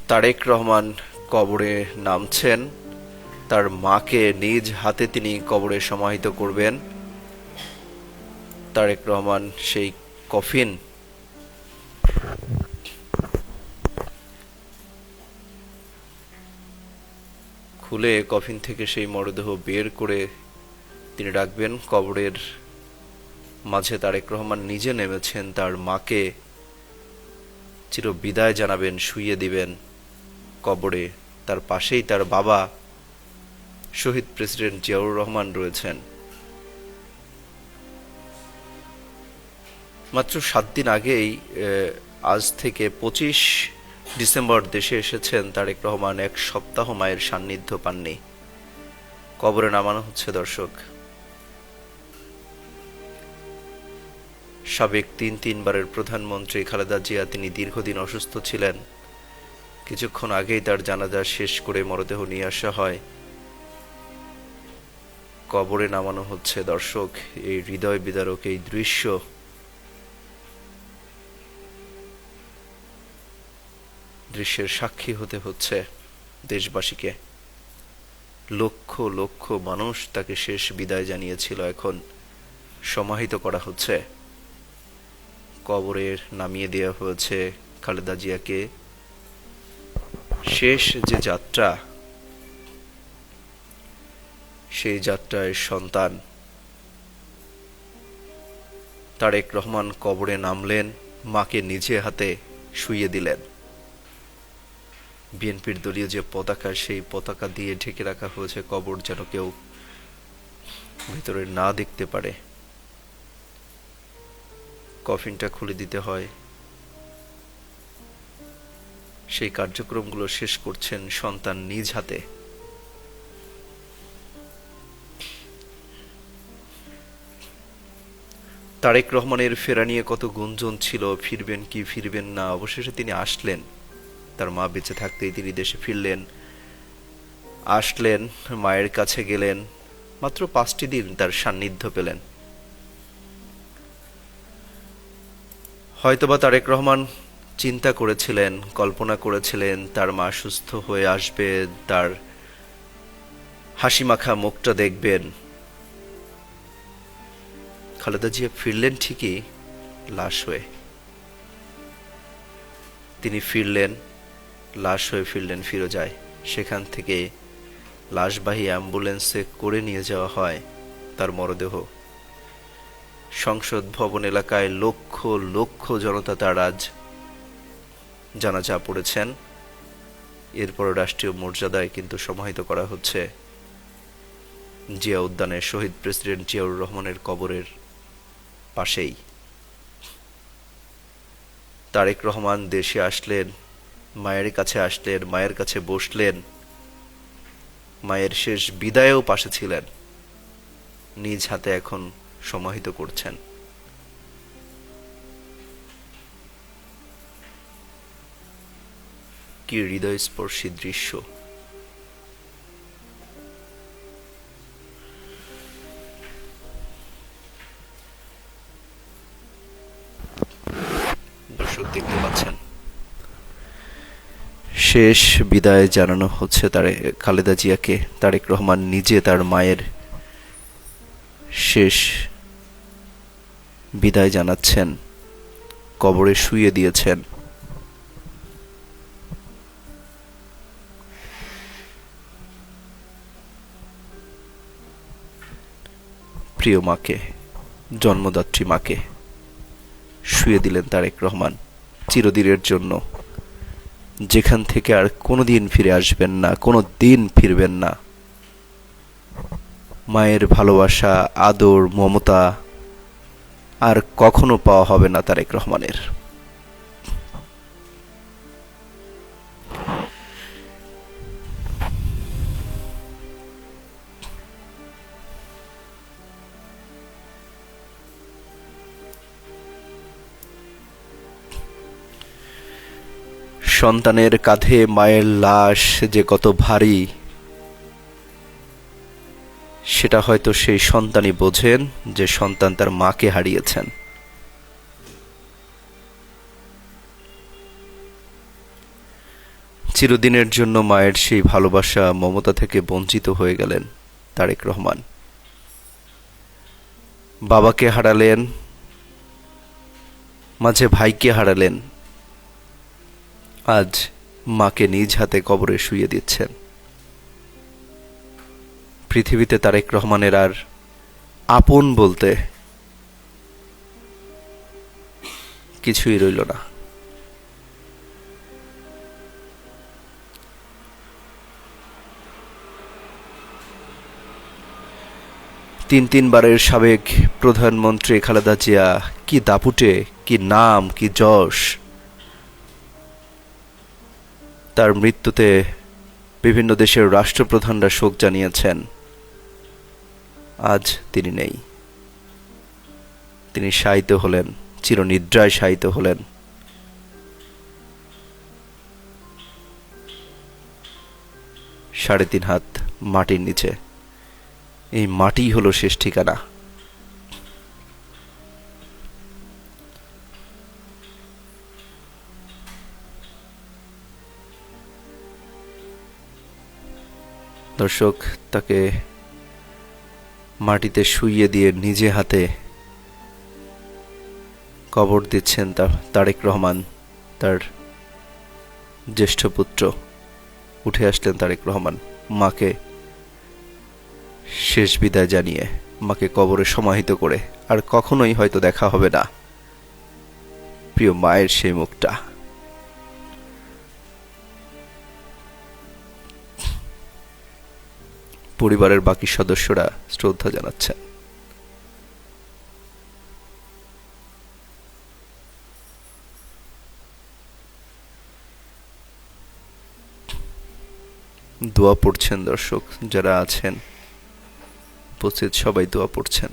তারেক রহমান কবরে নামছেন। তার মাকে নিজ হাতে তিনি কবরে সমাহিত করবেন। তারেক রহমান সেই কফিন খুলে কফিন থেকে সেই মরদেহ বের করে তিনি রাখবেন কবরের মাঝে। তারেক রহমান নিজে নেমেছেন, তার মাকে চির বিদায় জানাবেন, শুইয়ে দিবেন কবরে। তার পাশেই তার বাবা শহীদ প্রেসিডেন্ট জিয়াউর রহমান রয়েছেন। মাত্র 7 দিন আগেই আজ থেকে 25 ডিসেম্বর দেশে এসেছেন তারেক রহমান। 1 সপ্তাহ মায়ের সান্নিধ্য পাননি। কবরে নামানো হচ্ছে দর্শক। সাবেক 3বারের প্রধানমন্ত্রী খালেদা জিয়া তিনি দীর্ঘদিন অসুস্থ ছিলেন। কিছুক্ষণ আগেই তার জানাজা শেষ করে মরদেহ নিয়ে আসা হয়, কবরে নামানো হচ্ছে দর্শক। এই হৃদয় বিদারক এই দৃশ্য দৃশ্যের সাক্ষী হতে হচ্ছে দেশবাসীকে। লক্ষ লক্ষ মানুষ তাকে শেষ বিদায় জানিয়েছিল, এখন সমাহিত করা হচ্ছে। কবরে নামিয়ে দেওয়া হয়েছে খালেদা জিয়াকে। শেষ যে যাত্রা, সেই যাত্রায় সন্তান তারেক রহমান কবরে নামলেন, মাকে নিজে হাতে শুইয়ে দিলেন। বিএনপির দলীয় যে পতাকা, সেই পতাকা দিয়ে ঢেকে রাখা হয়েছে কবর, যেন কেউ ভিতরে না দেখতে পারে। কফিনটা খুলে দিতে হয়। সেই কার্যক্রমগুলো শেষ করছেন সন্তান নিজ হাতে। তারেক রহমানের ফেরা নিয়ে কত গুঞ্জন ছিল, ফিরবেন কি ফিরবেন না। অবশেষে তিনি আসলেন। তার মা বেঁচে থাকতেই তিনি দেশে ফিরলেন, আসলেন, মায়ের কাছে গেলেন। মাত্র 5টি দিন তার সান্নিধ্য পেলেন। হয়তোবা তারেক রহমান চিন্তা করেছিলেন, কল্পনা করেছিলেন তার মা সুস্থ হয়ে আসবে, তার হাসিমাখা মুখটা দেখবেন। খালেদা জিয়া ফিরলেন ঠিকই, লাশ হয়ে। তিনি ফিরলেন, লাশ হয়ে ফিরলেন ফিরোজায়। সেখান থেকে লাশবাহী অ্যাম্বুলেন্সে করে নিয়ে যাওয়া হয় তার মরদেহ। সংসদ ভবন এলাকায় লক্ষ লক্ষ জনতা তার আজ জানাজা পড়েছেন। এরপর রাষ্ট্রীয় মর্যাদায় কিন্তু সমাহিত করা হচ্ছে জিয়া উদ্যানে শহীদ প্রেসিডেন্ট জিয়াউর রহমানের কবরের পাশেই। তারেক রহমান দেশে আসলেন, মায়ের কাছে আসলেন, মায়ের কাছে বসলেন, মায়ের শেষ বিদায়েও পাশে ছিলেন, নিজ হাতে এখন সমাহিত করছেন। কি হৃদয়স্পর্শী দৃশ্য। দর্শক দেখতে পাচ্ছেন, শেষ বিদায় জানানো হচ্ছে খালেদা জিয়াকে। তারেক রহমান নিজে তার মায়ের শেষ বিদায় জানাচ্ছেন, কবরে শুইয়ে দিয়েছেন। প্রিয় মাকে, জন্মদাত্রী মাকে শুইয়ে দিলেন তারেক রহমান চিরদিনের জন্য, যেখান থেকে আর কোনোদিন ফিরে আসবেন না, কোনো দিন ফিরবেন না। মায়ের ভালোবাসা, আদর, মমতা আর কখনো পাওয়া হবে না তারেক রহমানের। সন্তানের কাঁধে মায়ের লাশ যে কত ভারী, সেটা হয়তো সেই সন্তানই বোঝেন যে সন্তান তার মাকে হারিয়েছেন। চিরদিনের জন্য মায়ের সেই ভালোবাসা মমতা থেকে বঞ্চিত হয়ে গেলেন তারেক রহমান। বাবাকে হারালেন, মাঝে ভাইকে হারালেন, আজ মাকে নিজ হাতে কবরে শুইয়ে দিচ্ছেন। পৃথিবীতে তারেক রহমানের আর আপন বলতে কিছুই রইল না। তিনবারের সাবেক প্রধানমন্ত্রী খালেদা জিয়া কি দাপুটে, কি নাম, কি যশ! তার মৃত্যুতে বিভিন্ন দেশের রাষ্ট্রপ্রধানরা শোক জানিয়েছেন। আজ তিনি নেই, তিনি শায়িত হলেন, চিরনিদ্রায় শায়িত হলেন। ৩.৫ হাত মাটির নিচে। এই মাটি হলো শেষ ঠিকানা। দর্শক, তাকে মাটিতে শুইয়ে দিয়ে নিজে হাতে কবর দিচ্ছেন তারেক রহমান, তার জ্যেষ্ঠ পুত্র। উঠে আসলেন তারেক রহমান মাকে শেষ বিদায় জানিয়ে, মাকে কবরে সমাহিত করে। আর কখনোই হয়তো দেখা হবে না প্রিয় মায়ের সেই মুখটা। পরিবারের বাকি সদস্যরা শ্রদ্ধা জানাচ্ছেন। দোয়া পড়ছেন দর্শক, যারা আছেন উপস্থিত সবাই দোয়া পড়ছেন।